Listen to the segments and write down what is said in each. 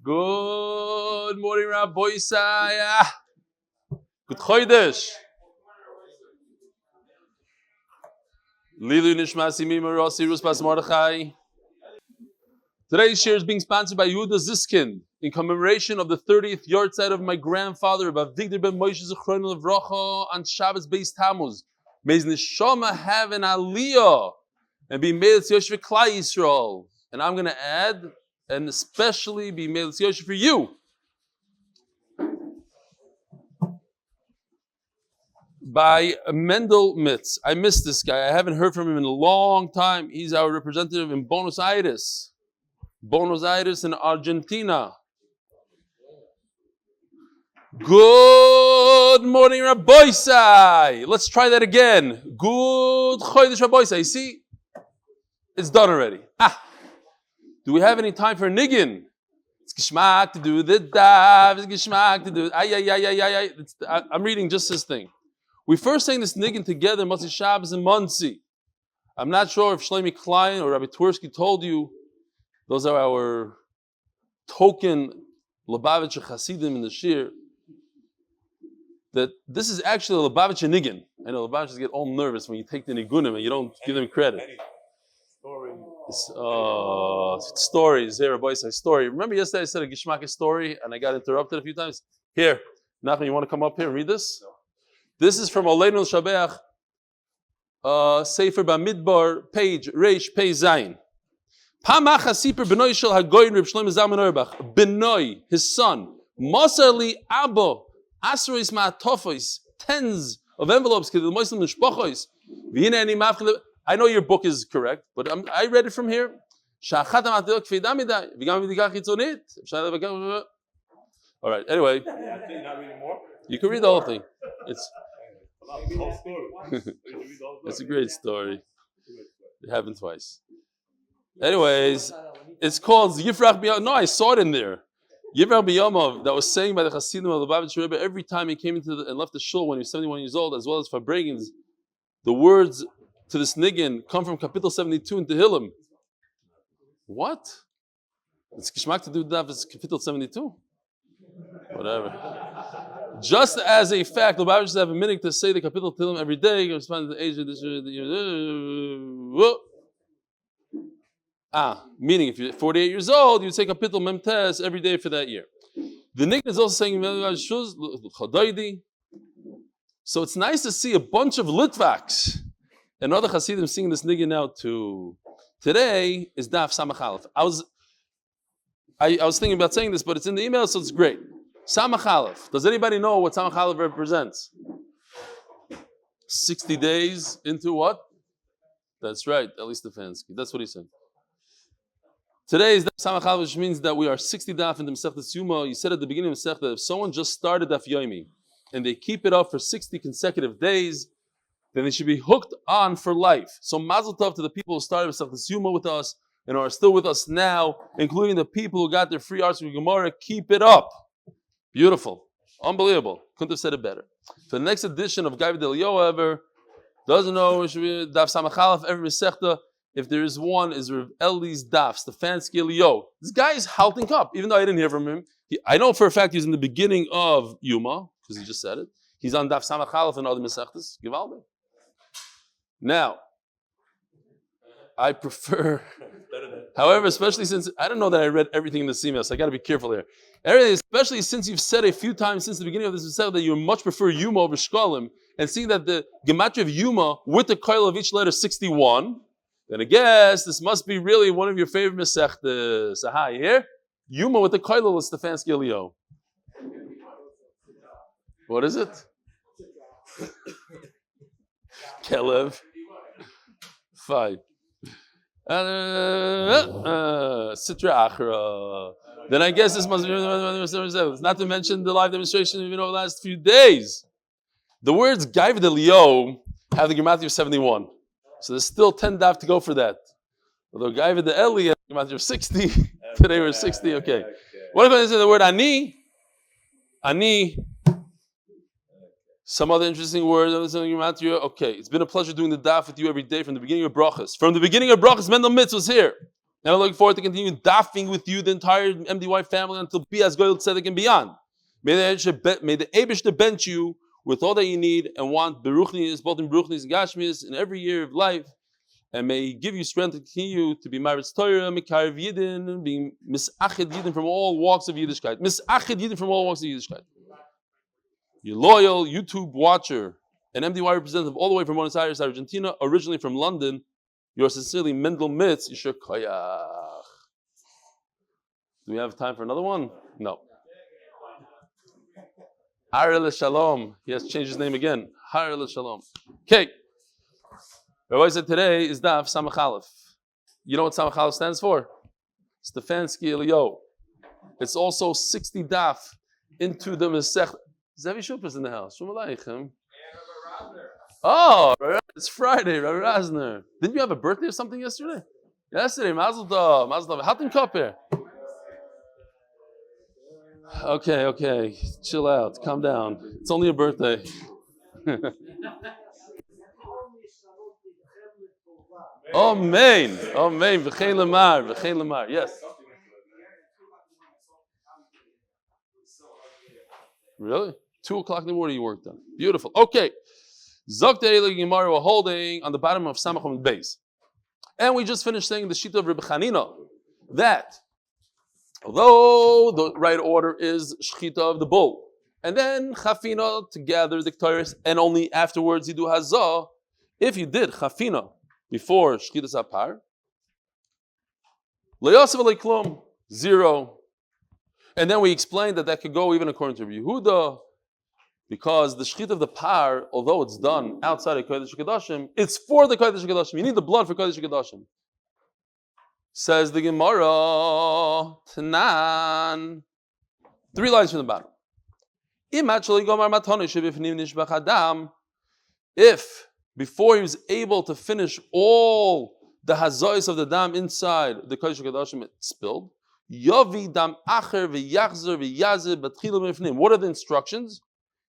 Good morning, Rabbi Isaiah. Good Chodesh. Lilu Nishmasi Mima Rossi Ruspas Mordechai. Today's share is being sponsored by Yehuda Zyskind in commemoration of the 30th Yahrtzeit of my grandfather, Avigdor Ben Moshe Z'L, on Shabbos based Tammuz. May his Neshama have an Aliya and be Malitz Yosher Klal Yisroel. And I'm going to add, and especially be Malitz Yosher for you. By Mendel Mitz. I miss this guy. I haven't heard from him in a long time. He's our representative in Buenos Aires in Argentina. Good morning, Rabbi Isai. Let's try that again. Good Chodesh, Rabbi Isai. You see? It's done already. Do we have any time for niggin? It's geschmack to do the daf. It's geschmack to do. I'm reading just this thing. We first sang this niggin together, Motzi Shabbos and Muncie. I'm not sure if Shlomi Klein or Rabbi Twersky told you. Those are our token Lubavitcher Hasidim in the Shir. That this is actually a Lubavitcher niggin. I know Lubavitchers get all nervous when you take the nigunim and you don't give them credit. Stories. Here, Rabbi Isai, story. Remember yesterday I said a Gishmak story and I got interrupted a few times? Here, Nachman, you want to come up here and read this? This is from Oleinu Shabeach, Sefer Bamidbar, page Reish Pei Zayin. Pamach Hasiper Benoy Shel Hagoyin Reb Shlomo Zalman Auerbach. Benoy, his son, Mosar li Abo, Asrois Ma'atofos, tens of envelopes, Kedil Moislim Nishpochos. V'hine ani mafchil. I know your book is correct, but I read it from here. All right, anyway. You can read the whole thing. It's a great story. It happened twice. Anyways, it's called Yifrach B'Yoma. No, I saw it in there. Yifrach B'Yoma, that was saying by the Hasidim of the Lubavitcher Rebbe every time he came into and left the shul when he was 71 years old, as well as Fabregans, the words to this niggin come from Kapitel 72 in Tehillim. What? It's Gishmak to do that. It's Kapitel 72. Whatever. Just as a fact, the Lubavitchers have a minute to say the Kapitel Tehillim every day. Respond to the age of this. Meaning if you're 48 years old, you say Kapitel Memtes every day for that year. The niggin is also saying so it's nice to see a bunch of Litvaks and other Hasidim singing this niggin now too. Today is Daf Samach Aleph. I was thinking about saying this, but it's in the email, so it's great. Samach Aleph. Does anybody know what Samach Aleph represents? 60 days into what? That's right, Eli Stefansky. That's what he said. Today is Daf Samach Aleph, which means that we are 60 daf in the Masechtas Yoma. You said at the beginning of Masechta, if someone just started Daf Yomi and they keep it up for 60 consecutive days, then they should be hooked on for life. So Mazel Tov to the people who started Masechtas Yoma with us and are still with us now, including the people who got their free arts from Gemara. Keep it up. Beautiful. Unbelievable. Couldn't have said it better. For the next edition of Gaiv Del Yoever, doesn't know, it should be Daf Samach Aleph, every Masechta. If there is one, is Rav Eli's Daf, Stefansky Elio. This guy is halting up, even though I didn't hear from him. I know for a fact he's in the beginning of Yoma, because he just said it. He's on Daf Samach Aleph and other Masechtas. Givaldi. Now, I prefer, however, especially since, I don't know that I read everything in this email, so I got to be careful here. Everything, especially since you've said a few times since the beginning of this episode that you much prefer Yoma over Shkolim, and seeing that the Gematria of Yoma with the koil of each letter 61, then I guess this must be really one of your favorite Masechtas. Aha, you hear? Yoma with the koil of Stefansky Elio. What is it? Kelev. Fine. Sitra Achra. Then I guess this must be not to mention the live demonstration over the last few days. The words Gaiv Delio have the Gematria of 71. So there's still 10 daf to go for that. Although Gaiv the Eli has the Gematria of 60. Today we're 60, okay. What if I say the word Ani? Ani. Some other interesting words. Okay, it's been a pleasure doing the daf with you every day from the beginning of brachas. From the beginning of brachas, Mendel Mitz was here. And I'm looking forward to continue dafing with you, the entire MDY family, until be as Goyal Tzedek and beyond. May the Eibishter bench you with all that you need and want, ruchnius, both in ruchnius and Gashmius, in every year of life. And may He give you strength to continue to be Malitz Torah, Mikarev Yidin, being Misachid Yidin from all walks of Yiddishkeit. Misachid Yidin from all walks of Yiddishkeit. Your loyal YouTube watcher and MDY representative all the way from Buenos Aires, Argentina, originally from London, yours sincerely, Mendel Mitz, Yosher Koyach. Do we have time for another one? No. Har Shalom. He has changed his name again. Har Shalom. Okay. Rabbi said today is Daf Samach Aleph. You know what Samach Aleph stands for? Stefansky Elio. It's also 60 Daf into the Masech. Zevi Shupper's in the house. Shalom Aleichem. Oh, it's Friday, Rabbi Razner. Didn't you have a birthday or something yesterday? Yesterday, Mazel Tov, Mazel Tov. Hatim Kapir. Okay, chill out, calm down. It's only a birthday. Amen, amen. V'chein lemar. Yes. Really? 2:00 in the morning you worked on. Beautiful. Okay. Zokte Eli Gemara we're holding on the bottom of Amud Beis. And we just finished saying the Shita of Rebbe Chanina that although the right order is Shchita of the bull, and then Chafina to gather the Ketores, and only afterwards you do Hazah, if you did Chafina before Shchita Sapar, Le'yasav Le'klum, 0. And then we explained that could go even according to Yehuda, because the shchit of the par, although it's done outside of Kodesh HaKadoshim, it's for the Kodesh HaKadoshim. You need the blood for Kodesh HaKadoshim. Says the Gemara, Tanan. 3 lines from the bottom. If, before he was able to finish all the hazois of the dam inside the Kodesh HaKadoshim, it spilled. Yavi dam acher v'yachzer v'yazir b'tchilu mifnim. What are the instructions?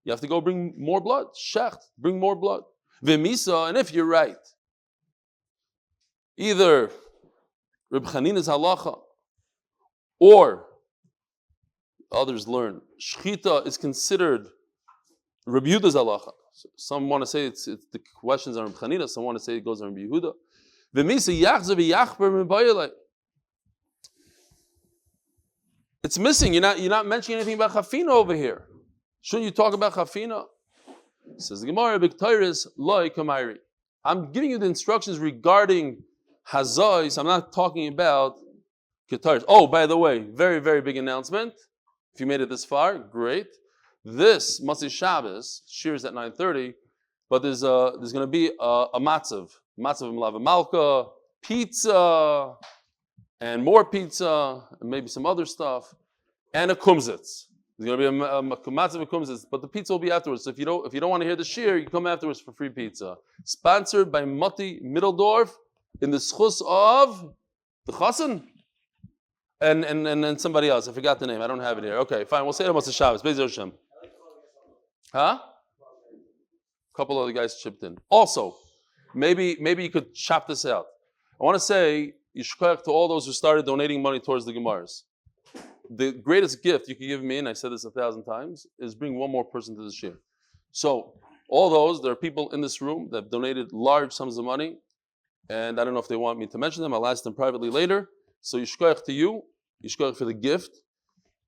You have to go bring more blood. Shecht, bring more blood. V'misa, and if you're right, either Reb Chanina's halacha or others learn shchita is considered Reb Yehuda's halacha. So some want to say it's the questions are Reb Chanina. Some want to say it goes on Reb Yehuda. V'misa yachzer v'yachber m'bayilei. It's missing. You're not mentioning anything about chafina over here. Shouldn't you talk about chafina? Says the Gemara, B'ktairis loy kamairi. I'm giving you the instructions regarding hazois. I'm not talking about ketairis. Oh, by the way, very, very big announcement. If you made it this far, great. This Motzei Shabbos, Shir's at 9:30, but there's going to be a matzav of Mlava Malka, pizza, and more pizza, and maybe some other stuff, and a kumzitz. There's going to be a matzav of kumzitz, but the pizza will be afterwards. So if you don't want to hear the shir, you can come afterwards for free pizza. Sponsored by Mati Middeldorf in the schus of the Chassan and somebody else. I forgot the name. I don't have it here. Okay, fine. We'll say it Motzei Shabbos. Be'ez Hashem. Huh? A couple other guys chipped in. Also, maybe you could chop this out. I want to say yishkoyach to all those who started donating money towards the Gemaras. The greatest gift you can give me, and I said this 1,000 times, is bring one more person to the shir. So, all those, there are people in this room that have donated large sums of money, and I don't know if they want me to mention them. I'll ask them privately later. So, yishkoyach to you, yishkoyach for the gift.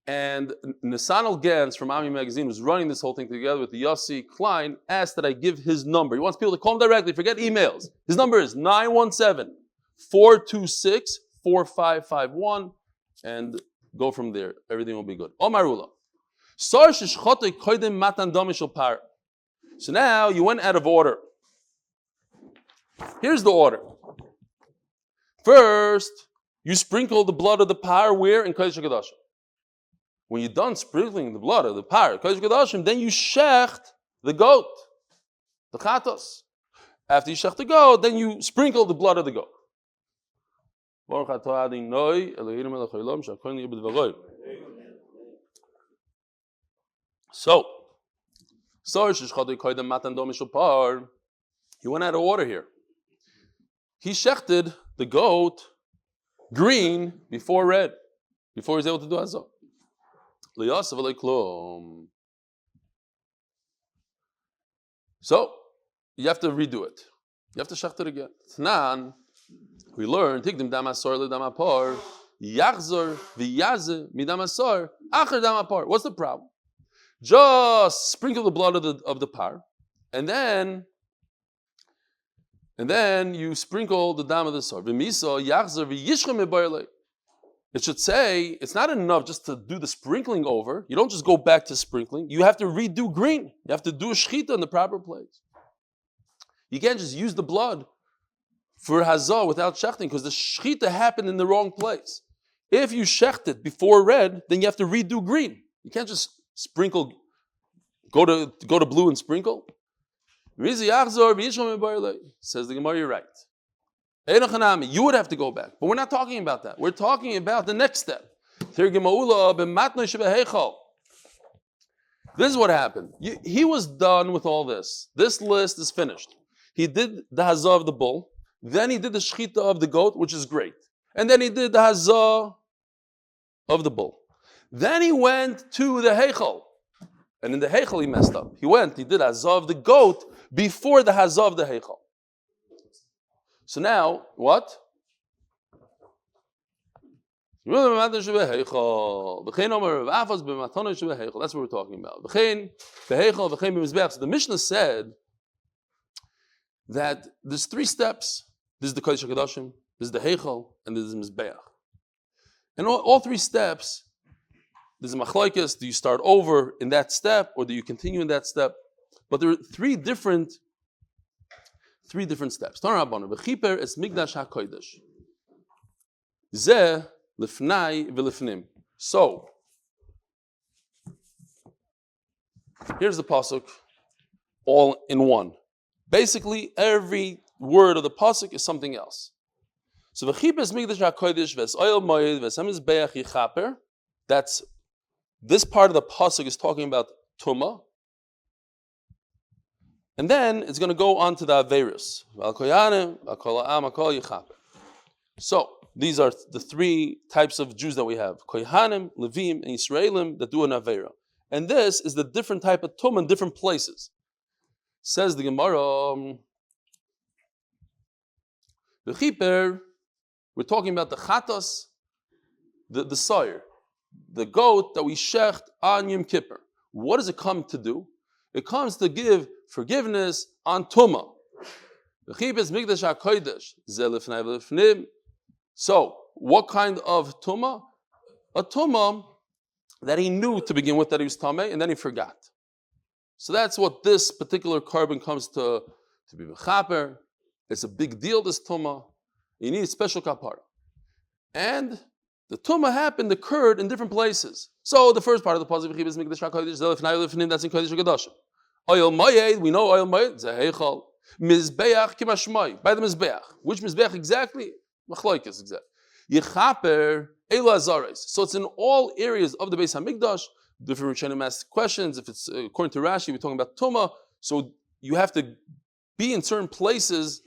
And Nisanel Gans from Ami Magazine, who's running this whole thing together with the Yossi Klein, asked that I give his number. He wants people to call him directly, forget emails. His number is 917-426-4551, and go from there. Everything will be good. Omarula. So now you went out of order. Here's the order. First, you sprinkle the blood of the par where? In Kodesh HaKadoshim. When you're done sprinkling the blood of the par, Kodesh HaKadoshim, then you shecht the goat, the chatos. After you shecht the goat, then you sprinkle the blood of the goat. So, he went out of order here. He shechted the goat green before red, before he's able to do hazah. So you have to redo it. You have to shecht it again. Tnan, we learned tigdim dam asor le dam apar, yachzor v'yaze midam asor acher dam apar. What's the problem? Just sprinkle the blood of the par, and then you sprinkle the dam of the sor. V'misa yachzor v'yishchem mebayle. It should say it's not enough just to do the sprinkling over. You don't just go back to sprinkling. You have to redo green. You have to do a shechita in the proper place. You can't just use the blood for hazah without shechting because the shechita happened in the wrong place. If you shecht it before red, then you have to redo green. You can't just sprinkle, go to blue and sprinkle. Says the Gemara, you're right. You would have to go back. But we're not talking about that. We're talking about the next step. This is what happened. He was done with all this. This list is finished. He did the hazah of the bull. Then he did the shechita of the goat, which is great. And then he did the hazah of the bull. Then he went to the heichal. And in the heichal he messed up. He did hazah of the goat before the hazah of the heichal. So now, what? That's what we're talking about. So the Mishnah said that there's 3 steps. This is the Kodesh HaKadoshim, this is the heichal, and this is Mizbeach. And all 3 steps, there's a machlokes. Do you start over in that step, or do you continue in that step? But there are 3 different steps. V'chiper es migdash hakodesh. Zeh lifnai v'lifnim. So, here's the pasuk, all in one. Basically, every word of the pasuk is something else. So v'chiper es migdash hakodesh v'es oil moed v'es hamizbeach yichaper. That's, this part of the pasuk is talking about tumah. And then it's going to go on to the Averis. So these are the 3 types of Jews that we have: Kohanim, Levim, and Yisraelim that do an Avera. And this is the different type of tumah in different places. Says the Gemara, the Chiper, we're talking about the Chatas, the sire, the goat that we shecht on Yom Kippur. What does it come to do? It comes to give forgiveness on Tumah. So, what kind of Tumah? A Tumah that he knew to begin with that he was Tameh, and then he forgot. So that's what this particular carbon comes to be Mechaper. It's a big deal, this Tumah. You need a special kapara. And the Tumah occurred in different places. So the first part of the positive is Mikdash HaKodesh, that's in Kodesh HaKadoshim. Oil Moed, we know Oil Moed, Zeheichal. Mizbeach Kimashmai, by the Mizbeach. Which Mizbeach exactly? Machlokes exactly. Yechaper Ela Azares. So it's in all areas of the Beis HaMikdash. Different Rishonim ask questions. If it's according to Rashi, we're talking about Tumah. So you have to be in certain places.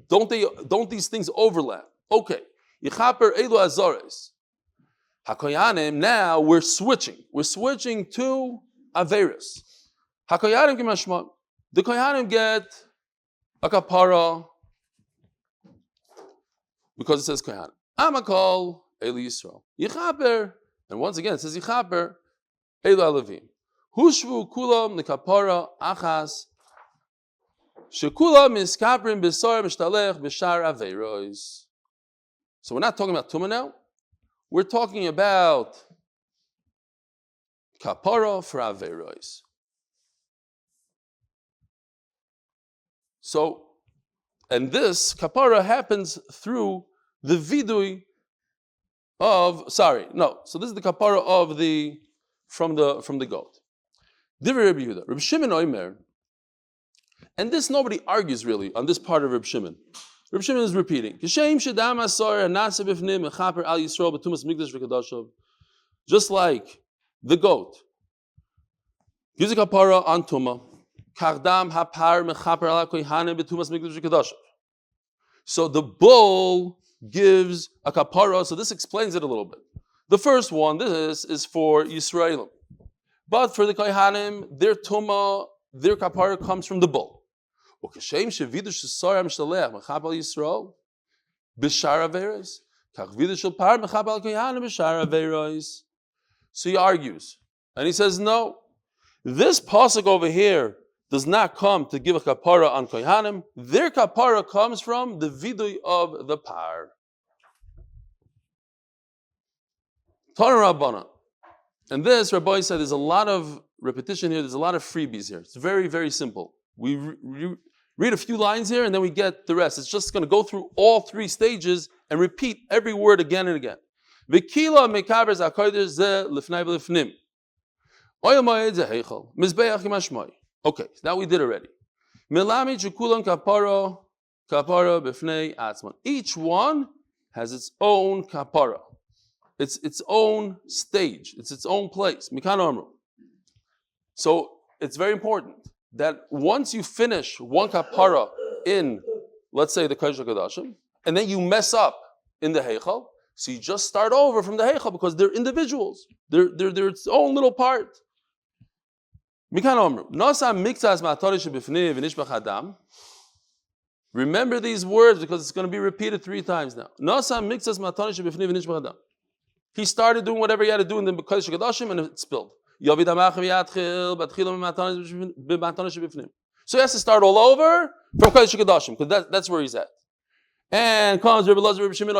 Don't these things overlap? Okay. Yechaper Ela Azares. Hakoyanim, now we're switching. We're switching to Averis. Hakoyanim Kimashma. The Koyanim get a kapara because it says Koyanim. Amakol Eli Yisroel. Yichaper, and once again it says Yichaper Eli Levim. Hushvu kulam nekapara achas. Shekulam miskaprim besar mishtalech b'shar averos. So we're not talking about Tumah now. We're talking about kapara for averos. So, and this kapara happens through the vidui of, so this is the kapara of from the goat. Divrei Rabbi Yehuda, Rabbi Shimon Omer, and this nobody argues really on this part of Rabbi Shimon. Rabbi Shimon is repeating, just like the goat gives a kapara on tumah. So the bull gives a kapara. So this explains it a little bit. The first one, this is for Yisroel. But for the Kohanim, their tuma, their kapara comes from the bull. So he argues, and he says, no, this pasuk over here does not come to give a kapara on kohanim. Their kapara comes from the vidui of the par. Tana Rabbana. And this, Rabbi said, there's a lot of repetition here. There's a lot of freebies here. It's very, very simple. We read a few lines here, and then we get the rest. It's just going to go through all three stages and repeat every word again and again. V'kila mekaber zakodesh ze lifnei v'lifnim. Oyel moed ze heichal. Mizbeach imashmoi. Okay, that we did already. Milami chukulam kapara b'fnei atzman. Each one has its own kapara. It's its own stage. It's its own place. Mikan amru. So it's very important that once you finish one kapara in, let's say, the Kodesh HaKodashim, and then you mess up in the heichal, so you just start over from the heichal because they're individuals. They're its own little part. Remember these words because it's going to be repeated 3 times now. He started doing whatever he had to do in the Kodesh HaKodashim and it spilled. So he has to start all over from Kodesh HaKodashim because that's where he's at. And comes Rebbe Lazar, Rebbe Shimon,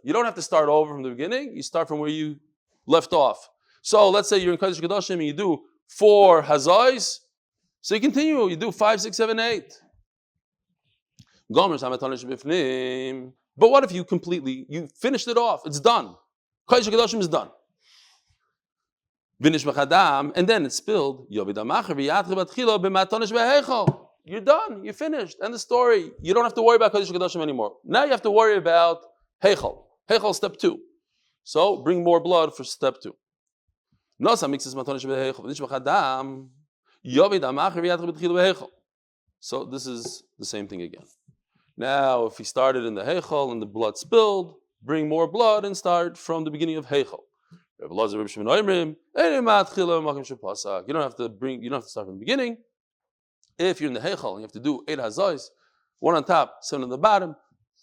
you don't have to start over from the beginning. You start from where you left off. So let's say you're in Kodesh HaKodashim and you do 4 hazais. So you continue. You do 5, 6, 7, 8. But what if you finished it off? It's done. Kodesh HaKodashim is done. And then it's spilled. You're done. You finished. End the story. You don't have to worry about Kodesh HaKodashim anymore. Now you have to worry about Heichal. Heichal step 2. So bring more blood for step 2. So this is the same thing again. Now, if he started in the Heichal and the blood spilled, bring more blood and start from the beginning of Heichal. You don't have to start from the beginning. If you're in the Heichal, you have to do 8 hazais, 1 on top, 7 on the bottom,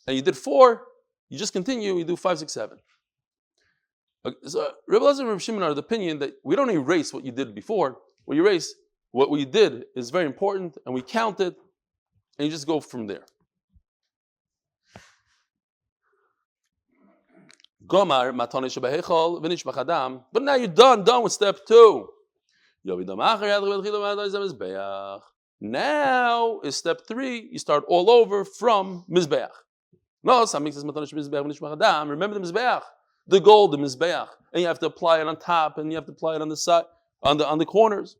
and you did 4, you just continue, you do 5, 6, 7. So Rebbe Lazar and Rebbe Shimon are of the opinion that we don't erase what you did before. What you did is very important, and we count it, and you just go from there. But now you're done with step 2. Now is step 3. You start all over from Mizbeach. Remember the Mizbeach, the gold, the Mizbeach, and you have to apply it on top, and you have to apply it on the side, on the corners.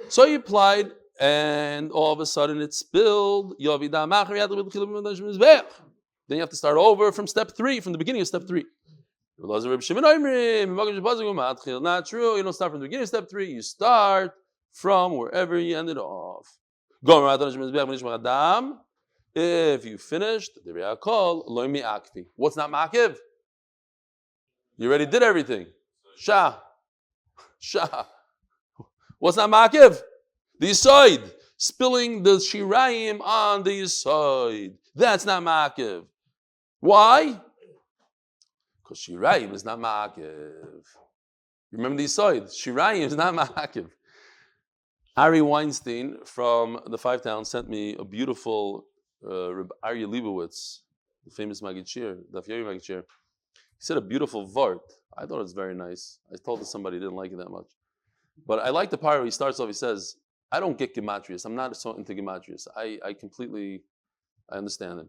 So you applied, and all of a sudden it spilled. Then you have to start over from step 3, from the beginning of step 3. Not true. You don't start from the beginning of step 3. You start from wherever you ended off. If you finished, what's not makiv? You already did everything. Shah. What's not makiv? The yisoid. Spilling the shirayim on the yisoid. That's not makiv. Why? Because shirayim is not ma'akiv. Remember the yisoid. Shirayim is not ma'akiv. Ari Weinstein from the Five Towns sent me a beautiful Aryeh Leibowitz, the famous Maggid Shir, Daf Yomi Maggid Shir. He said a beautiful vart. I thought it was very nice. I told somebody didn't like it that much. But I like the part where he starts off, he says, I don't get gematrias. I'm not so into gematrias. I understand it.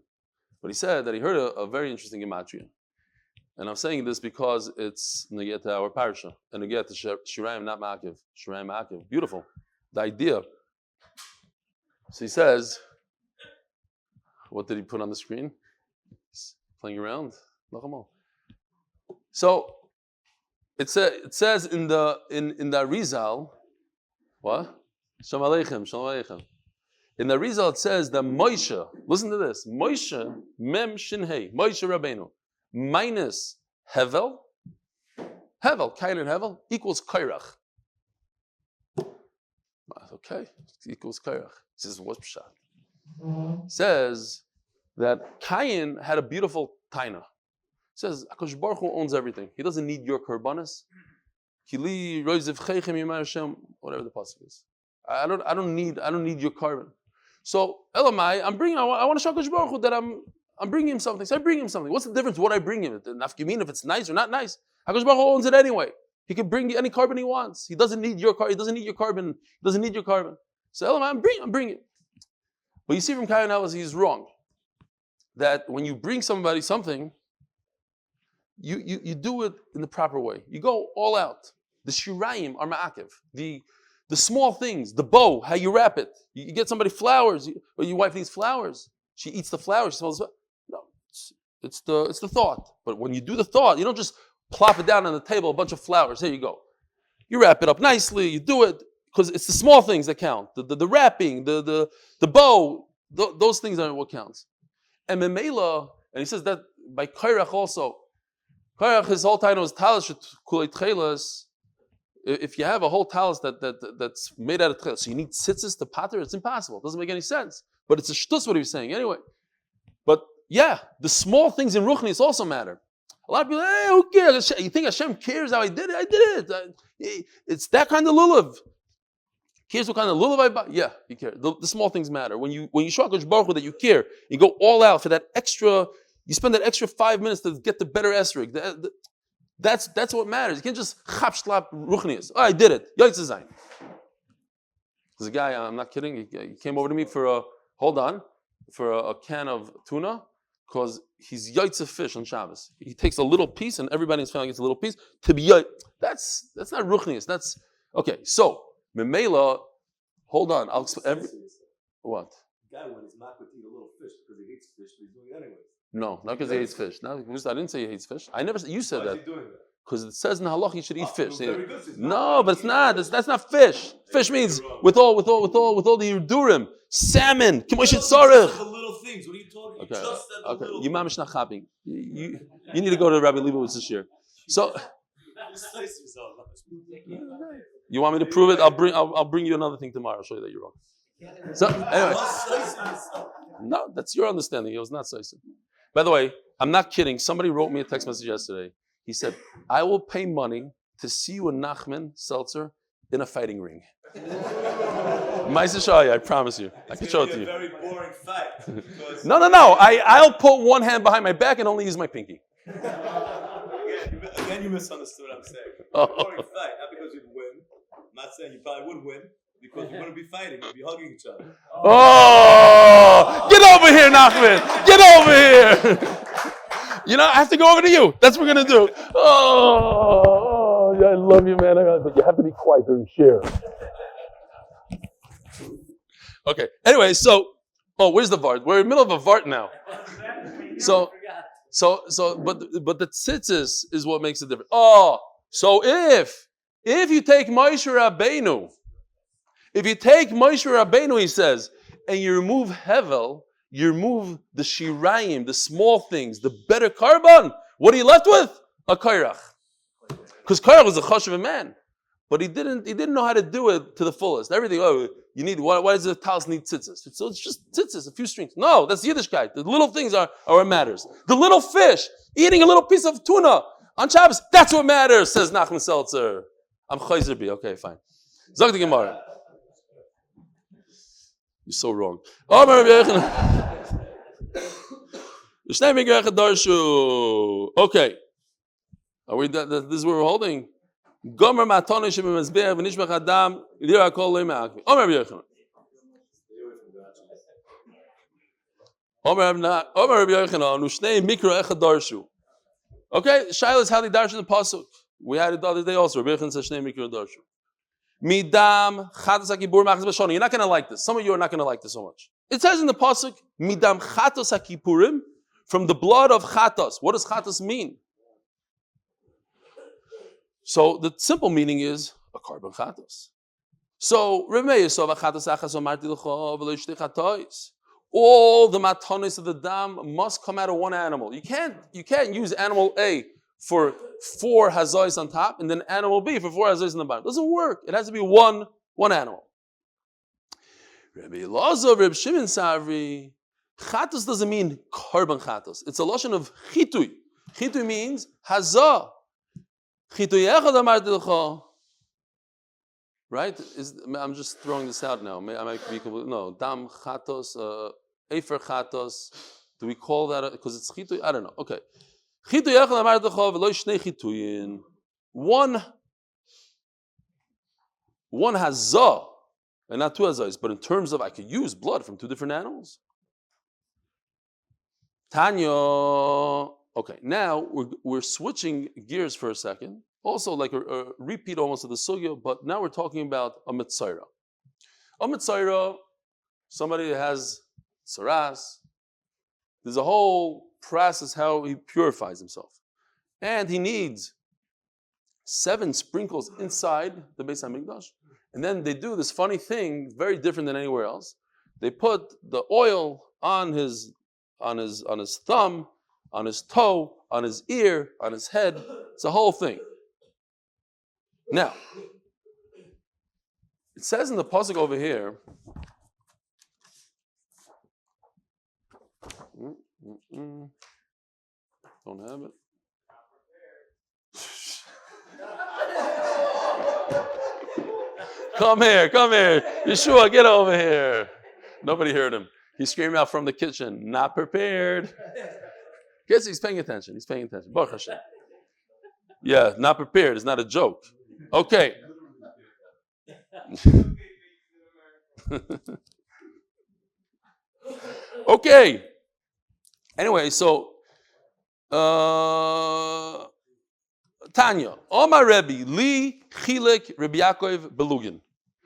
But he said that he heard a very interesting gematria. And I'm saying this because it's neged to our parasha. And neged to Shirayim, not Ma'akiv. Shirayim Ma'akiv. Beautiful. The idea. So he says, what did he put on the screen? He's playing around. So it says in the Arizal, what? Shalom Aleichem, Shalom Aleichem. In the Rizal it says that Moshe, listen to this, Moshe, Mem Shin Hey, Moshe Rabbeinu, minus Hevel, Kain and Hevel, equals Kairach. Okay, equals Kairach. He says, what's Pshat? Says that Kain had a beautiful taina. Says, HaKadosh Baruch Hu owns everything. He doesn't need your korbanos. Kili roizev cheichem yimar Hashem, whatever the pasuk is. I don't need your carbon. So Elamai, I want to show HaKadosh Baruch Hu that I'm bringing him something. So I bring him something. What's the difference? What I bring him? Nafkimin, if it's nice or not nice. HaKadosh Baruch Hu owns it anyway. He can bring you any carbon he wants. He doesn't need your carbon. He doesn't need your carbon. He doesn't need your carbon. So Elamai, I'm bringing it. But you see from Kayan Elas, he's wrong. That when you bring somebody something, you do it in the proper way. You go all out. The shirayim are ma'akev. The small things, the bow, how you wrap it. You get somebody flowers, or your wife needs flowers. She eats the flowers. She smells. No, it's the thought. But when you do the thought, you don't just plop it down on the table, a bunch of flowers. Here you go. You wrap it up nicely. You do it because it's the small things that count. The wrapping, the bow, those things are what counts. And Memela, and he says that by Kairach also. Kairach, his whole title is Talis Kulei Tchelas. If you have a whole talis that's made out of tchelas, so you need tzitzis to pater, it's impossible. It doesn't make any sense. But it's a shtus what he was saying anyway. But yeah, the small things in ruchnius also matter. A lot of people, hey, who cares? You think Hashem cares how I did it? I did it. It's that kind of lulav. Cares what kind of lulav I buy? Yeah, he cares. The small things matter. When you show HaKadosh Baruch Hu that you care, you go all out for that extra. You spend that extra 5 minutes to get the better esrog. That's what matters. You can't just chapshlap ruchnius. Oh, I did it. Yahrtzeit. There's a guy, I'm not kidding, he came over to me for a can of tuna, because he's yahrtzeit fish on Shabbos. He takes a little piece, and everybody in his family gets a little piece to be that's not ruchnius. That's okay. So memela, hold on. I'll explain. What? The guy when he's not going to eat a little fish because he hates fish, but he's doing it anyway. No, not because he hates fish. No, I didn't say he hates fish. I never. You said Why that. is he doing that? Because it says in halach you should eat fish. No, but it's not. That's not fish. Fish means with all the yudurim, salmon. The little things. What are you talking? Okay. Just Okay. You mamish not chapping. You need to go to Rabbi Leibowitz this year. So you want me to prove it? I'll bring you another thing tomorrow. I'll show you that you're wrong. So anyway, no, that's your understanding. It was not Saisim. By the way, I'm not kidding. Somebody wrote me a text message yesterday. He said, I will pay money to see you and Nachman Seltzer in a fighting ring. I promise you. I can show it to you. It's going to be a very boring fight. No. I'll put one hand behind my back and only use my pinky. Again, you misunderstood what I'm saying. Oh. A boring fight, not because you'd win. I'm not saying you probably would win, because you wouldn't be fighting, you'd be hugging each other. Oh! Get over here, Nachman! Get over here! You know, I have to go over to you. That's what we're going to do. Oh, I love you, man. But you have to be quiet during share. Okay. Anyway, where's the Vart? We're in the middle of a Vart now. But the tzitzis is what makes it different. Oh, so if you take Moshe Rabbeinu, he says, and you remove Hevel, you remove the shirayim, the small things, the better carbon, what are you left with? A kairach. Because kairach was a chashuv man. But he didn't know how to do it to the fullest. Everything, you need, why does the talis need tzitzis? So it's just tzitzis, a few strings. No, that's Yiddishkeit. The little things are what matters. The little fish, eating a little piece of tuna on Shabbos, that's what matters, says Nachman Seltzer. I'm chayzer bi. Okay, fine. Zog the Gemara. You're so wrong. Okay. Are we done? This is what we're holding. Gomer matone shebemazbeach v'nishbach adam lira kol loy ma'akvi. Omer Rabbi Yochanan. Omer Rabbi Yochanan ushnei mikra echad darshu. Okay, Shaila is how they darshu the pasuk. We had it the other day also. Rabbi Yochanan says shnei mikra darshu. Midam chatos hakibur machas b'shoni. You're not going to like this. Some of you are not going to like this so much. It says in the pasuk, midam chatos hakipurim, from the blood of chatos. What does chatos mean? So the simple meaning is a carbon chatos. So all the matanos of the dam must come out of one animal. You can't use animal A for 4 hazois on top and then animal B for 4 hazois on the bottom. It doesn't work. It has to be one animal. Rabbi Elazar, Reb Shimon Savri, chatos doesn't mean korban chatos. It's a lotion of chitui. Chitui means hazah. Chitui echad amarti l'cha. Right? I'm just throwing this out now. I might be complete. No, dam chatos, efer chatos. Do we call that because it's chitui? I don't know. Okay. Chitui echad amarti l'cha v'lo shnei chituyin. One hazah. And not 2 hazais, but in terms of I could use blood from 2 different animals. Tanya. Okay, now we're switching gears for a second. Also, like a repeat almost of the sugya, but now we're talking about a mitzayra. A mitzayra, somebody that has saras. There's a whole process how he purifies himself, and he needs 7 sprinkles inside the Beis Hamikdash. And then they do this funny thing, very different than anywhere else. They put the oil on his thumb, on his toe, on his ear, on his head. It's a whole thing. Now, it says in the pasuk over here. Don't have it. Come here. Yeshua, get over here. Nobody heard him. He screamed out from the kitchen, not prepared. Guess he's paying attention. Baruch Hashem. Yeah, not prepared. It's not a joke. Okay. Okay. Anyway, so Tanya, Omar Rebbe, Li Chilek Rabbi Yaakov Belugin.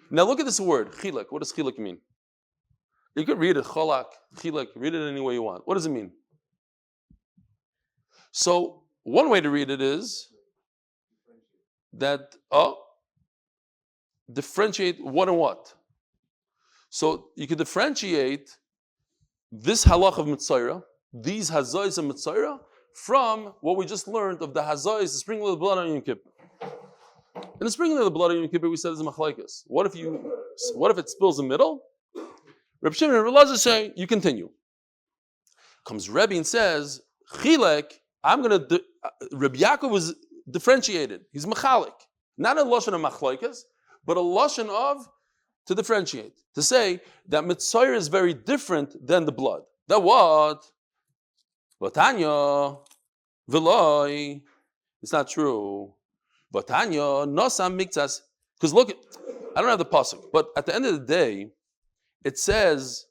Now look at this word, Chilek. What does Chilek mean? You could read it, Cholak, Chilek, read it any way you want. What does it mean? So, one way to read it is that, differentiate what and what. So, you could differentiate this halach of Mitzayra, these hazais of Mitzayra, from what we just learned of the hazais, the sprinkling of the blood on Yom Kippur. In the sprinkling of the blood on Yom Kippur, we said it's a machlekes. What if it spills in the middle? Reb Shimon and Reb Elazar say, you continue. Comes Rebbe and says, Chilek, Reb Yaakov was differentiated. He's machalik. Not a lashon of machlekes, but a lashon of to differentiate. To say that Mitzayr is very different than the blood. That what? Vatanya, Veloy. It's not true. Vatanya, Nosam Miktas. Because look, I don't have the pasuk, but at the end of the day, it says,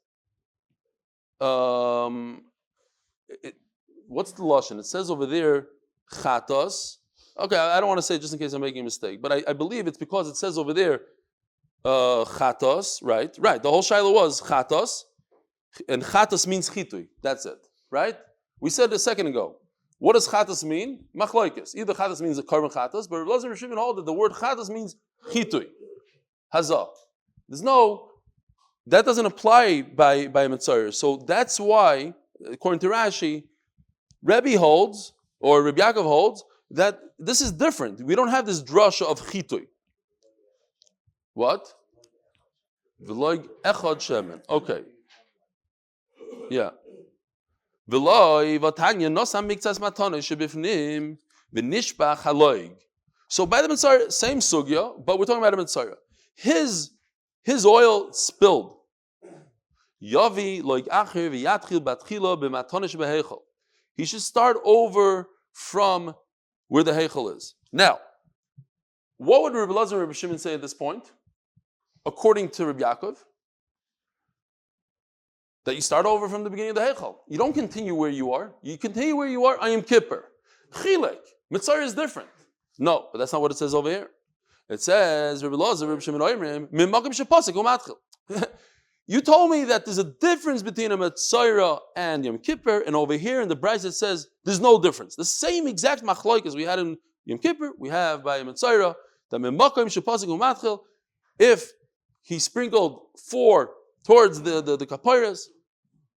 what's the lashon? It says over there, chatos. Okay, I don't want to say it just in case I'm making a mistake, but I believe it's because it says over there, chatos, right? The whole shaila was chatos, and chatos means chitui. That's it, right? We said a second ago. What does chatos mean? Machlokes. Either chatos means a korban chatos, but Reb Elazar and Shimon hold that the word chatos means chitui, hazah. That doesn't apply by Mitzayr. So that's why, according to Rashi, Rebbe holds, or Rabbi Yaakov holds, that this is different. We don't have this drasha of chitui. What? V'loy echad shemen. Okay. Yeah. V'loy v'tanya nosam miktzas matana shebifnim v'nishbach haloig. So by the Mitzayr, same sugya, but we're talking about a Mitzayr. His oil spilled. Yavi loig acher v'yatchil batchila b'matana shebeheichel. He should start over from where the heichel is. Now, what would Reb Elazar and Reb Shimon say at this point? According to Reb Yaakov, that you start over from the beginning of the heichel. You don't continue where you are. You continue where you are. I am Kippur. Chilek. Mitzayr is different. No, but that's not what it says over here. It says, Reb Elazar, Reb Shimon Oimrim, Mimakim shepasik u'matchil. You told me that there's a difference between a Mitzayra and Yom Kippur, and over here in the Brisa it says there's no difference. The same exact machloek as we had in Yom Kippur, we have by Mitzayra, that Mimakim shepasik u'matchil. If he sprinkled 4 towards the kapiras.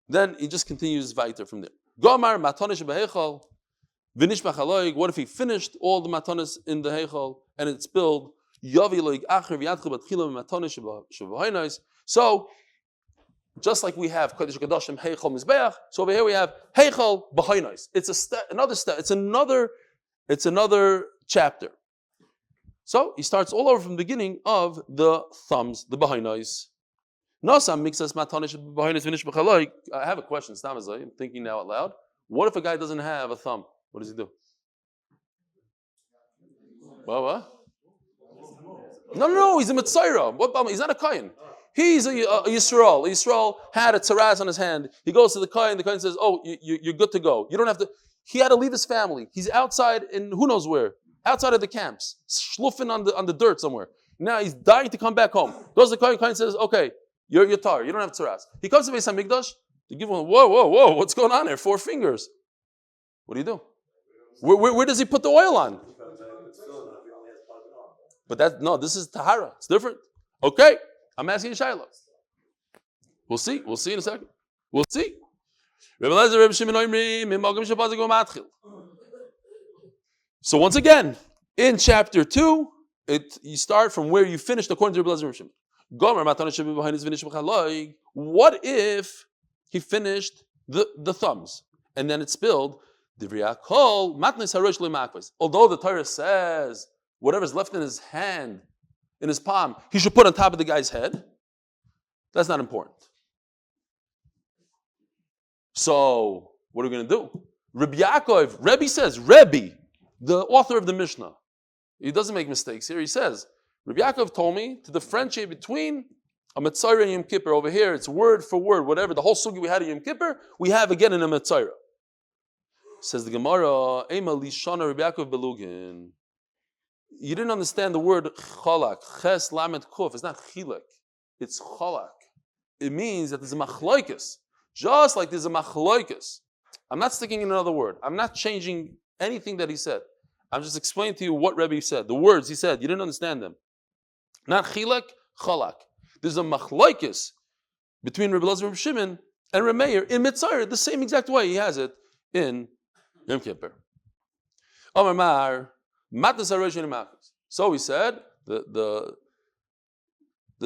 Then he just continues weiter from there. Gomar matonish behechal, vinish bachaloig. What if he finished all the matonis in the heichal and it spilled? Yaviloig acher v'yadchel batchilam matonish shevahinais. So, just like we have kodesh kadoshim heichal mizbeach, so over here we have heichal b'hainais. It's another step. It's another chapter. So he starts all over from the beginning of the thumbs, the b'hainais. Nosam mixas matonish b'hainais vinish b'chaloig. I have a question. I'm thinking now out loud. What if a guy doesn't have a thumb? What does he do? What? No, he's a Mitzayra. He's not a Kayan. He's a Yisroel. Yisroel had a tzaraz on his hand. He goes to the Kayan. The Kayan says, "Oh, you're good to go. You don't have to." He had to leave his family. He's outside in who knows where, outside of the camps, schluffing on the dirt somewhere. Now he's dying to come back home. Goes to the Kayan. Kayan says, "Okay, you're tar. You don't have tzaraz." He comes to Beis Hamikdash. They give him, whoa, what's going on there? 4 fingers. What do? Where does he put the oil on? But this is Tahara. It's different. Okay, I'm asking Shiloh. We'll see in a second. We'll see. So once again, in chapter 2, you start from where you finished according to Rebbe Shimon. What if he finished the thumbs and then it spilled? Although the Torah says whatever's left in his hand, in his palm, he should put on top of the guy's head. That's not important. So, what are we going to do? Rebbe says, the author of the Mishnah, he doesn't make mistakes here. He says, Rebbe Yaakov told me to differentiate between a Metzayra and Yom Kippur. Over here, it's word for word, whatever. The whole sugi we had in Yom Kippur, we have again in a Metzayra. Says the Gemara, Ema Lishana Rebbe Yaakov Belugin. You didn't understand the word chalak. Ches lamed kuf. It's not chilek. It's chalak. It means that there's a machlokes. Just like there's a machlokes. I'm not sticking in another word. I'm not changing anything that he said. I'm just explaining to you what Rebbe said. The words he said, you didn't understand them. Not chilek, chalak. There's a machlokes between Rebbe Elazar, Rebbe Shimon, and Rebbe Meir in Mitzayr, the same exact way he has it in Yom Kippur. Omar Mar. So he said the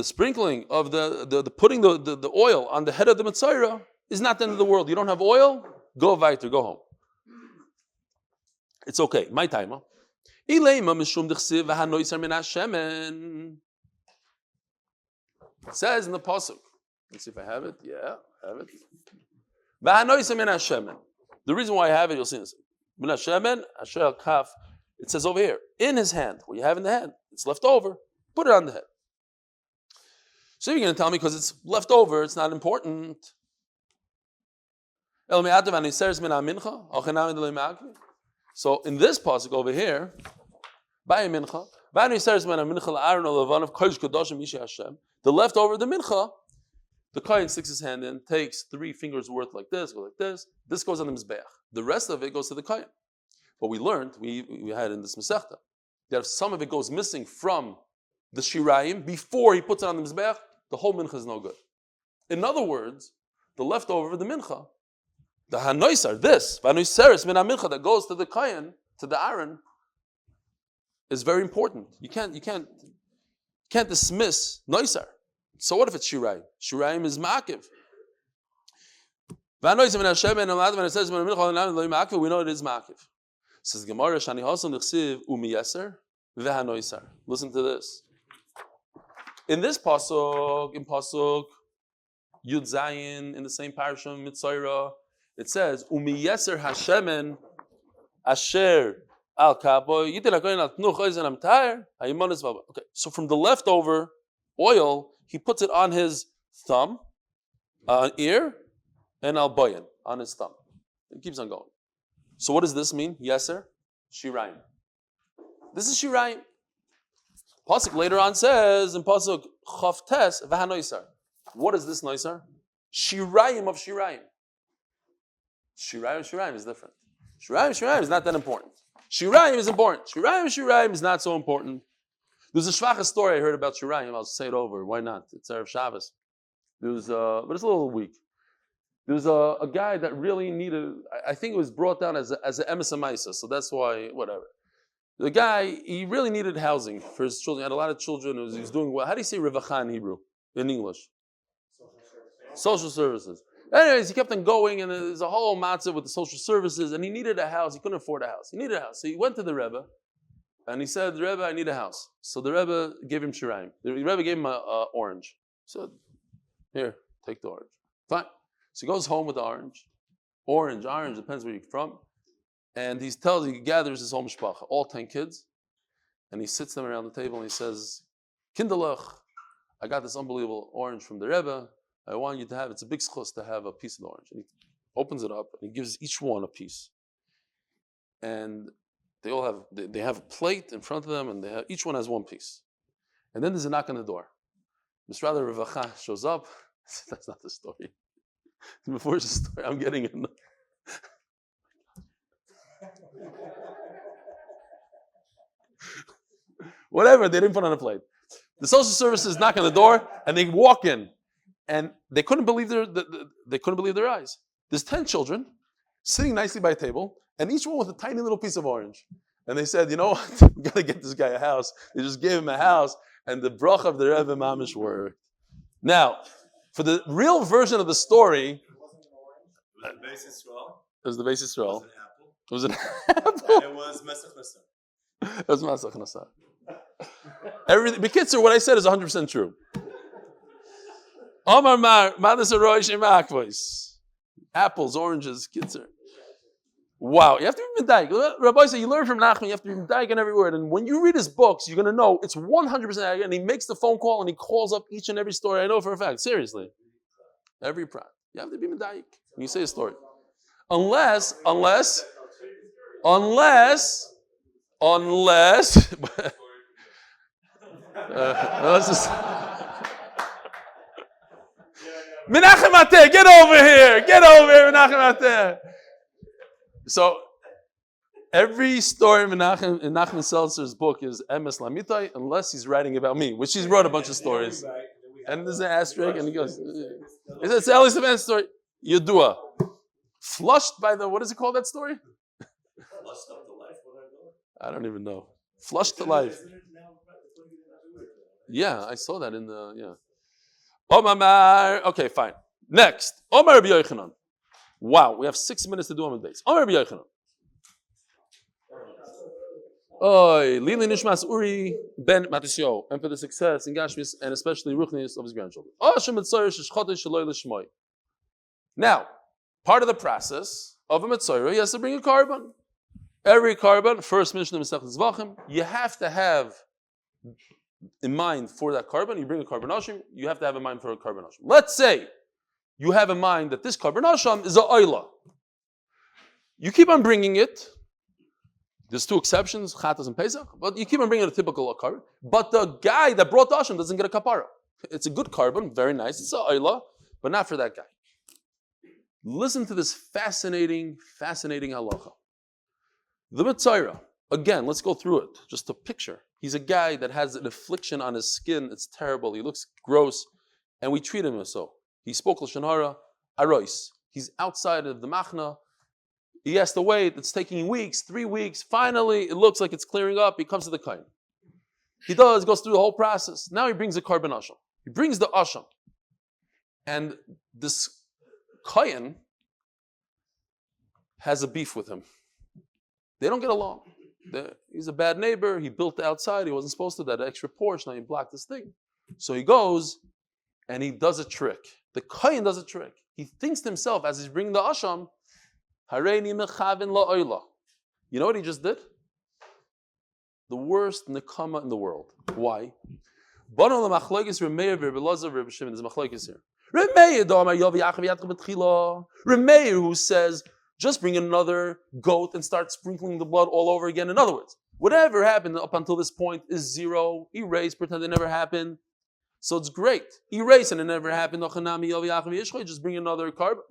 sprinkling of the putting the oil on the head of the Metzayra is not the end of the world. You don't have oil, go weiter, go home. It's okay. My time. It says in the pasuk. Let's see if I have it. Yeah, I have it. The reason why I have it, you'll see this. It says over here, in his hand, what you have in the hand, it's left over, put it on the head. So you're going to tell me because it's left over, it's not important. So in this pasuk over here, the leftover, the mincha, the kohen sticks his hand in, takes 3 fingers worth like this, go like this. This goes on the mizbeach. The rest of it goes to the kohen. But we learned, we had in this Masechta, that if some of it goes missing from the shirayim before he puts it on the mizbeach, the whole mincha is no good. In other words, the leftover, the mincha, the hanoisar, vanoiseres min mincha that goes to the kohen, to the Aaron, is very important. You can't dismiss noisar. So what if it's shirayim? Shirayim is ma'akiv. Vanoiseres min Hashem and vanoiseres min mincha, we know it is ma'akiv. Says Gemara, Shani Hasan Nechsiv Umiyeser Vehanoisar. Listen to this. In this pasuk, in pasuk Yud Zayin, in the same parasha Mitzayra, it says Umiyeser Hashemen Asher Al Kaboy Yitel Hakoyin Al Tnuch Oizen Am Tair Hayimonis Vava. Okay, so from the leftover oil, he puts it on his thumb, ear, and al boyan on his thumb. It keeps on going. So what does this mean? Yeser, shirayim. This is shirayim. Pasuk later on says in pasuk chavtes v'hanoisar. What is this noisar? Shirayim of shirayim. Shirayim is different. Shirayim is not that important. Shirayim is important. Shirayim is not so important. There's a shvacha story I heard about Shirayim. I'll say it over. Why not? It's Erev Shabbos. But it's a little weak. There was a guy that really needed. I think it was brought down as an emes hamaisa, so that's why whatever. The guy, he really needed housing for his children. He had a lot of children. He was doing well. How do you say revacha in Hebrew? In English? Social services. Anyways, he kept on going, and there's a whole matzah with the social services, and he needed a house. He couldn't afford a house. He needed a house. So he went to the Rebbe, and he said, Rebbe, I need a house. So the Rebbe gave him shirayim. The Rebbe gave him an orange. He said, here, take the orange. Fine. So he goes home with the orange. Orange, depends where you're from. And he gathers his whole mishpacha, all 10 kids, and he sits them around the table and he says, Kinderlach, I got this unbelievable orange from the Rebbe. I want you to have, it's a big schus to have a piece of the orange. And he opens it up and he gives each one a piece. And they all have, they have a plate in front of them and each one has one piece. And then there's a knock on the door. Mr. Revacha shows up. That's not the story. Before it's the story, I'm getting it. Whatever, they didn't put on a plate. The social services knock on the door and they walk in. And they couldn't believe their eyes. There's 10 children sitting nicely by a table, and each one with a tiny little piece of orange. And they said, you know what? We got to get this guy a house. They just gave him a house, and the bracha of the Rebbe Mamish worked. Now, for the real version of the story, Was it Beis Yisrael? it was the Beis Yisrael. It was an apple. It was an apple. And it was Mesach Nasa. It was Masach Nasa. Everything. B'kitzur, what I said is 100% true. Omar Mar, Madas Aroy Shemakvois. Apples, oranges, kitzur. Wow, you have to be medayik. Rabbi said you learn from Nachman, you have to be medayik in every word. And when you read his books, you're going to know it's 100% accurate. And he makes the phone call and he calls up each and every story. I know for a fact. Seriously. Every prat. You have to be medayik when you say a story. Unless, let's just... Menachem Ateh, get over here, Menachem Ateh. So, every story in Nachman Seltzer's book is Emes Lamitai, unless he's writing about me, which he's wrote a bunch of stories. And there's an asterisk, and he goes, it's Eli Stefansky story, Yedua. Flushed by the, what is it called, that story? Flushed up to life. I don't even know. Flushed to life. Yeah, I saw that in the, yeah. Omar, okay, fine. Next, Omar Rabbi Yochanan. Wow, we have 6 minutes to do Amud Beis. Omar Rabbi Yochanan. Oy, Lili Nishmas Uri Ben Mattisyahu, and for the success in Gashmius and especially ruchnius of his grandchildren. Now, part of the process of a Mitzorah, he has to bring a carbon. Every carbon, first mention of Masechet Zvachim, you have to have in mind for that carbon, you bring a carbon ashim, you have to have in mind for a carbon ashim. Let's say you have in mind that this carbon ashim is a oila. You keep on bringing it. There's 2 exceptions, Chatas and Pesach, but you keep on bringing a typical carbon. But the guy that brought the ashim doesn't get a kapara. It's a good carbon, very nice. It's a oila, but not for that guy. Listen to this fascinating halacha. The Mitzorah. Again, let's go through it, just a picture. He's a guy that has an affliction on his skin. It's terrible. He looks gross. And we treat him as so. He spoke Lashon Hara, Arois. He's outside of the Machna. He has to wait. It's taking weeks, 3 weeks. Finally, it looks like it's clearing up. He comes to the Kain. He goes through the whole process. Now he brings a carbon asham. He brings the asham. And this Kain has a beef with him. They don't get along. He's a bad neighbor. He built the outside. He wasn't supposed to. That extra porch. Now he blocked this thing. So he goes and he does a trick. The Kohen does a trick. He thinks to himself as he's bringing the asham, Hareini mechavin la'oila. You know what he just did? The worst nekama in the world. Why? Bono l'machlokes Remeir v'Rebelazar v'Rebbe There's machlokes here. Remeir who says, just bring another goat and start sprinkling the blood all over again. In other words, whatever happened up until this point is zero. Erase, pretend it never happened. So it's great. Erase and it never happened. Just bring another carbon.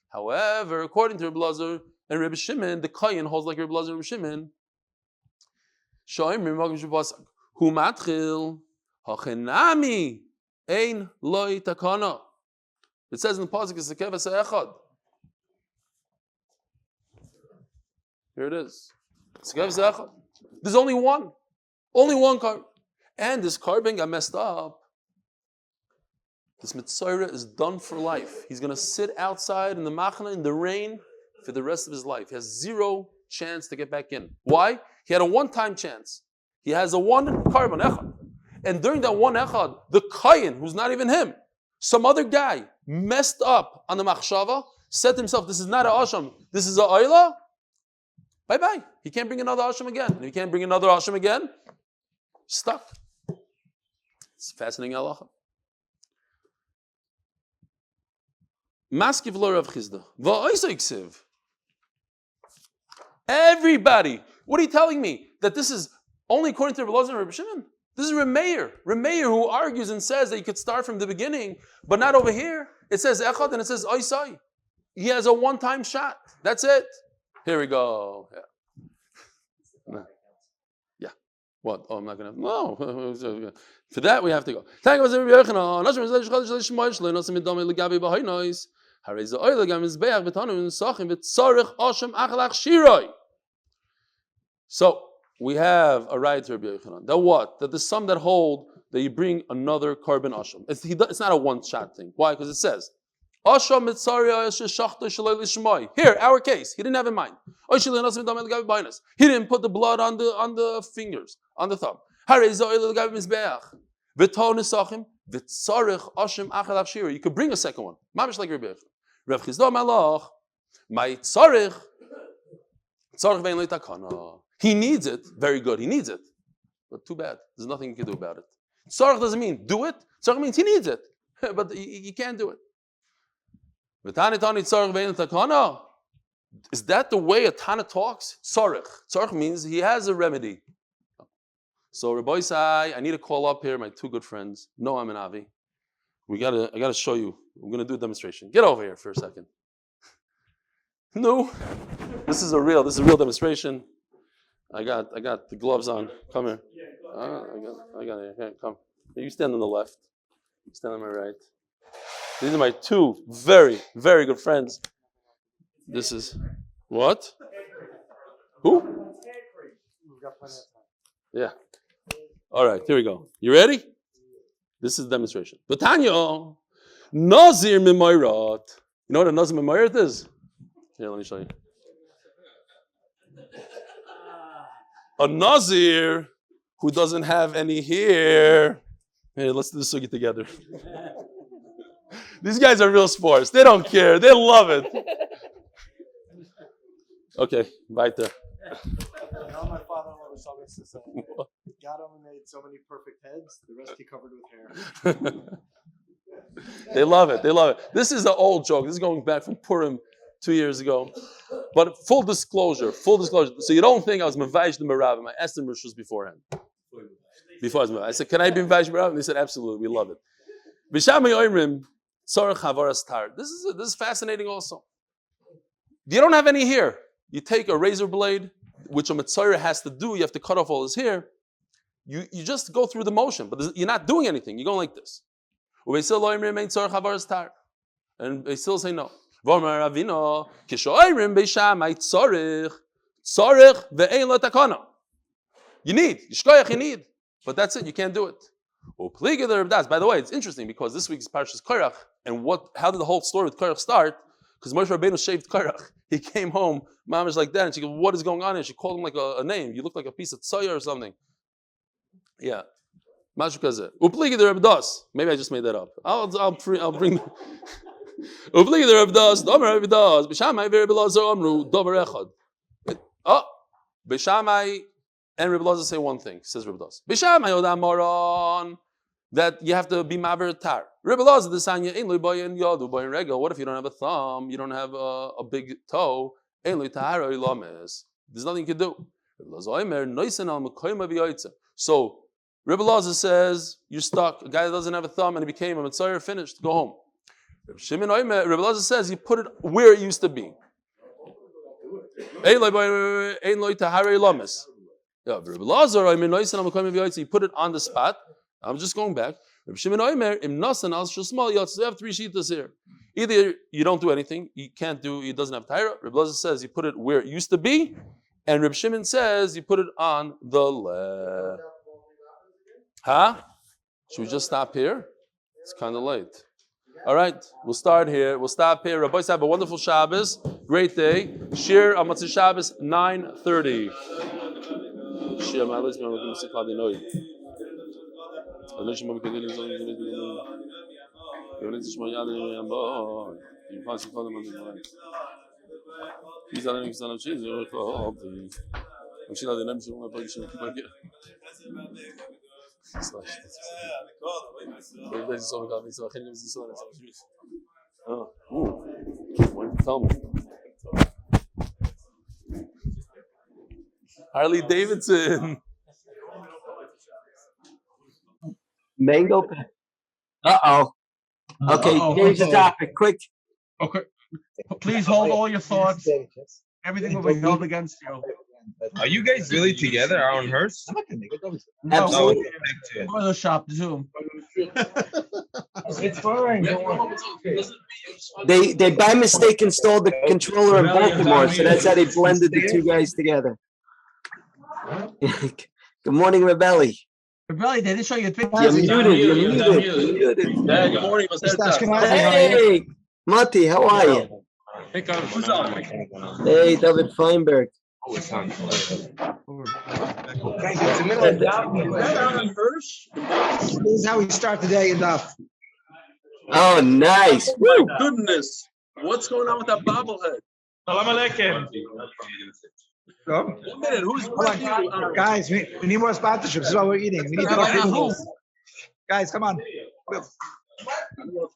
However, according to Rebbe Lazar and Rebbe Shimon, the Kayin holds like Rebbe Lazar and Rebbe Shimon. Hu matchil hachenami ein loy takana. It says in the pasuk is sekeva se'echad. Here it is. Sekeva se'echad. There's only one carbon, and this carbon got messed up. This Mitzorah is done for life. He's going to sit outside in the machna in the rain for the rest of his life. He has zero chance to get back in. Why? He had a one-time chance. He has a one carbon echad. And during that one echad, the kayin, who's not even him, some other guy messed up on the machshava, said to himself, this is not a asham, this is a ayla. Bye-bye. He can't bring another asham again. And he can't bring another asham again, stuck. It's fascinating halacha. Maskiv lo Rav Chizda. Va'oisai. Everybody. What are you telling me? That this is only according to Rabbi Elazar and Rabbi Shimon? This is Remeir. Remeir who argues and says that you could start from the beginning, but not over here. It says Echad and it says Oisai. He has a one-time shot. That's it. Here we go. Yeah. Yeah. What? Oh, I'm not going to. No. For that, we have to go. So we have a right to Rabbi Yochanan. That what? That there's some that hold that you bring another carbon asham. It's not a one-shot thing. Why? Because it says asham mitzari. Here, our case, he didn't have in mind. He didn't put the blood on the fingers, on the thumb. You could bring a second one. Mamish like Rabbi Yochanan. Rav Chizda Malach, my tzarich vein leitakana. He needs it. Very good. He needs it. But too bad. There's nothing you can do about it. Tzarich doesn't mean do it. Tzarich means he needs it. But you can't do it. Is that the way a Tana talks? Tzarich. Tzarich means he has a remedy. So Rabbi Isai, I need to call up here my two good friends, Noam and Avi. I gotta show you. We're gonna do a demonstration. Get over here for a second. No, this is a real demonstration. I got the gloves on. Come here. I got it. Here, come. You stand on the left. You stand on my right. These are my two very, very good friends. This is what? Who? Yeah. All right, here we go. You ready? This is the demonstration. Batanyo, Nazir Mimayrat. You know what a Nazir Mimayrat is? Here, let me show you. A Nazir who doesn't have any hair. Hey, let's do the sugi together. These guys are real sports. They don't care. They love it. Okay, right there. Now my father-in-law was always to say, God only made so many perfect heads, the rest he covered with hair. They love it. They love it. This is an old joke. This is going back from Purim 2 years ago. But full disclosure. So you don't think I was Mavaish the Meravim. I asked them Rishus beforehand. Before I was Mavaish. I said, can I be Mavaish Meravim? They said, absolutely. We love it. B'shamay Oimrim, Tzarech Havaras Tar. This is fascinating also. You don't have any hair. You take a razor blade, which a Mitzorah has to do. You have to cut off all his hair. You just go through the motion, but you're not doing anything. You're going like this. And they still say no. You need. But that's it. You can't do it. By the way, it's interesting because this week's Parshas Korach, and how did the whole story with Korach start? Because Moshe Rabbeinu shaved Korach. He came home, Mom was like that, and she goes, what is going on here? She called him like a name. You look like a piece of tzoya or something. Yeah. Mashu kazeh. Upligi the Reb Das. Maybe I just made that up. I'll bring Upligi the Reb Das. Domer Reb Das. B'shamai v'Reb Elazar Amru. Domer Echad. Oh. B'shamai and Reb Elazar say one thing, says Reb Das. B'shamai Odam Moron. That you have to be maver tar. Reb Elazar the sanya ein loy bayin yadu bayin regel. What if you don't have a thumb? You don't have a big toe? Ein loy tahar oy lames. There's nothing you can do. Reb Elazar omer noisen al mekoyma v'yoytze. So Reb Elazar says you're stuck. A guy that doesn't have a thumb and he became a mitzvah, finished. Go home. Reb Elazar says you put it where it used to be. Ein loy tahar oy lames. Yeah, Rabbi Lazar, I mean, he put it on the spot. I'm just going back. Rabbi Shimon Omer, im nasan al shusmal yotz. We have three shittas here. Either you don't do anything, you can't do, it doesn't have Taira. Rabbi Lazar says you put it where it used to be, and Rabbi Shimon says you put it on the left. Huh? Should we just stop here? It's kind of late. All right, we'll start here. We'll stop here. Rabbi, have a wonderful Shabbos. Great day. Shir on Motzei Shabbos, 9:30. Shir Malitz, tell me. Harley Davidson. Mango. Uh-oh. Okay, change the topic, quick. Okay. Please hold all your thoughts. Everything will be held against you. Are you guys really together? Are on hers? No, Absolutely. Photoshop Zoom. It's fine. They by mistake installed the controller in Baltimore, so that's how they blended the two guys together. Good morning, Rebelli. Rebelli, they didn't show you a picture. You're muted. Good morning. Hey, Mati, how are you? Hey, David Feinberg. This is how we start the day in Daf. Oh, nice. My goodness. What's going on with that bobblehead? Salam alaikum. One minute, who's with you? Guys, we need more sponsorships. This is what we're eating. We need more. Guys, come on.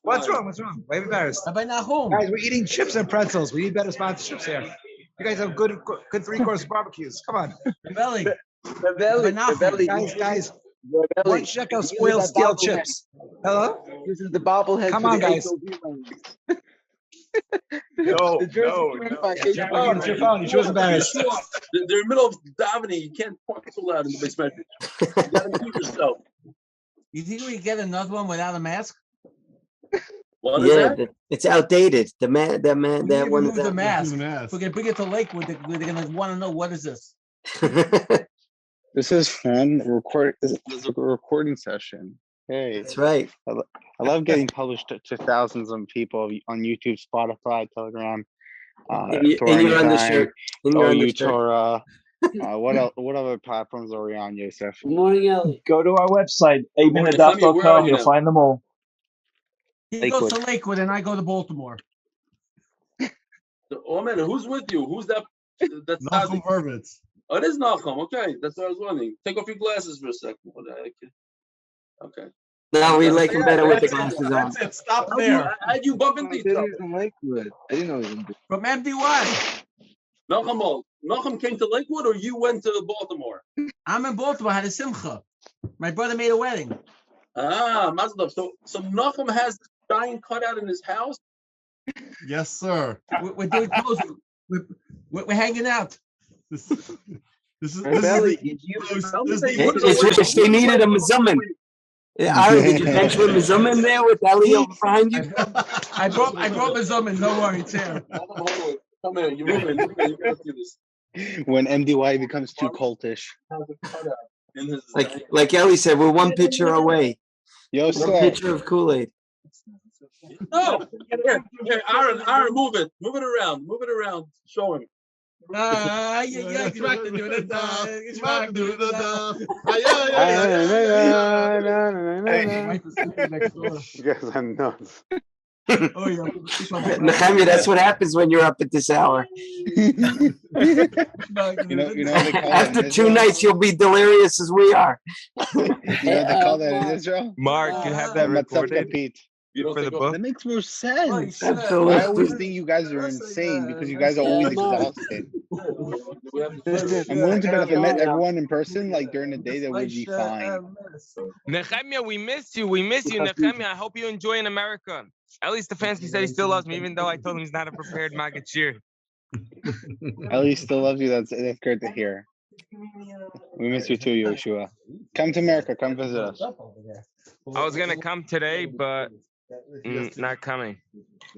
What's wrong? Why are you embarrassed? Guys, we're eating chips and pretzels. We need better sponsorships here. You guys have good 3-course barbecues. Come on. Belly. Guys. 1 shekel spoiled steel chips. Hello? This is the bobblehead. Come on, guys. No. It's your phone. She was embarrassed. They're in the middle of davening. You can't talk too loud in the basement. You gotta keep yourself. You think we can get another one without a mask? What is that? It's outdated. That one. The mask. We're gonna bring it to Lakewood. They're gonna want to know what is this. This is fun. This is a recording session. Hey, That's right. I love getting published to thousands of people on YouTube, Spotify, Telegram, And you're on the shirt. Torah. What other platforms are we on, Yosef? Good morning, Ellie. Go to our website, abinadaf.com. You'll find them all. He goes to Lakewood and I go to Baltimore. Oh man, who's with you? Who's that? That's Nachum Hurwitz. Oh, it is Nachum. Okay, that's what I was wondering. Take off your glasses for a second. Okay. No, we like him better with the glasses on. That's it. Stop there. How'd you bump into each other? I didn't know he was in From MDY. Nachum came to Lakewood, or you went to Baltimore? I'm in Baltimore. I had a simcha. My brother made a wedding. Mazel tov. So Nachum has the giant cutout in his house. Yes, sir. We're doing clothes. We're hanging out. This is Belly, If they needed a Mazumin. Aaron, did you mention a Mazumin there with Aliya behind you? I brought my Zumin. No worry, it's here. Come here, you're moving. You gotta do this. When MDY becomes too cultish. Like Ellie said, we're one picture away. One picture of Kool-Aid. No, here, Aaron, move it around. Show him. You guys are nuts. Nechemia, that's what happens when you're up at this hour. After 2 nights, you'll be delirious as we are. You know what they call that in Israel? Mark, you have that recorded for the book? That makes more sense. Absolutely. I always think you guys are insane because you guys are always exhausted. I'm willing to bet if I met everyone in person, like during the day, that would be fine. Nechemia, we miss you, Nechemia. I hope you enjoy in America. Eli Stefansky said he still loves me, even though I told him he's not a prepared Magachir. Eli still loves you. That's great to hear. We miss you too, Yoshua. Come to America. Come visit us. I was gonna come today, but not coming.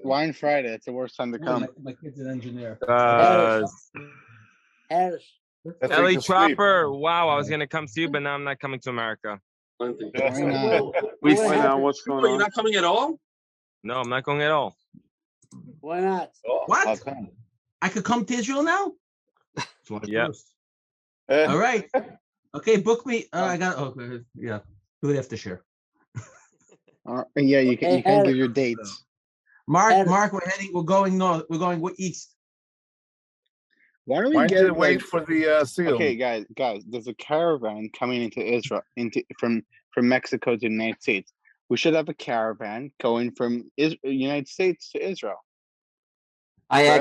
Wine Friday. It's the worst time to come. My kid's an engineer. Ellie Trapper, wow, I was gonna come see you, but now I'm not coming to America. Why not? Why not? What's going on? You're not coming at all? No, I'm not going at all. Why not? What? How come? I could come to Israel now? Yeah. All right. Okay, book me. I got. Yeah. Do it after share. Yeah, you can give your dates. Mark, we're heading. We're going north. We're going east. Why don't we Why get did wait for the seal? Okay, guys, there's a caravan coming into Israel, from Mexico to the United States. We should have a caravan going from United States to Israel. I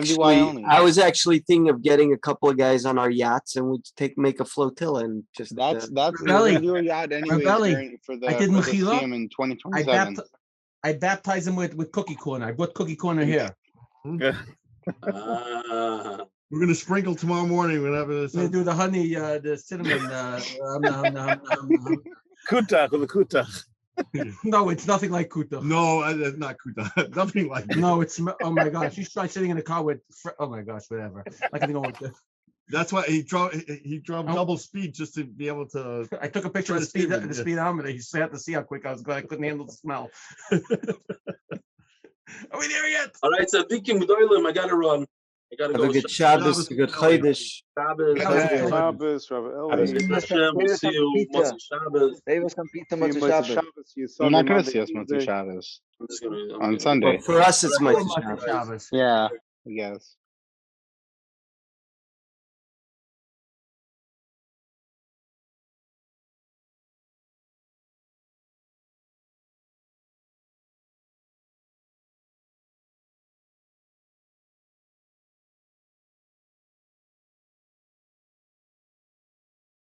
was actually thinking of getting a couple of guys on our yachts and we'd make a flotilla and just. That's Rebelli. do a yacht anyway for the I did Mechila. in 2027. I baptized him with cookie corner. I brought cookie corner here. We're gonna sprinkle tomorrow morning. We're gonna do the honey, the cinnamon. Kuta, the kuta. No, it's nothing like kuta. No, it's not kuta. Nothing like that. No, it's oh my gosh. You tried sitting in a car with oh my gosh, whatever. I can go with this. That's why he drove double speed just to be able to. I took a picture of the speedometer. You had to see how quick I was going. I couldn't handle the smell. Are we there yet? All right, so thinking G'dolim, I gotta run. I gotta go. Have a good Shabbos, a good Chodesh. Shabbos, I'm not gonna see us Motzei Shabbos on Sunday. For us, it's Motzei Shabbos. Yeah, I guess.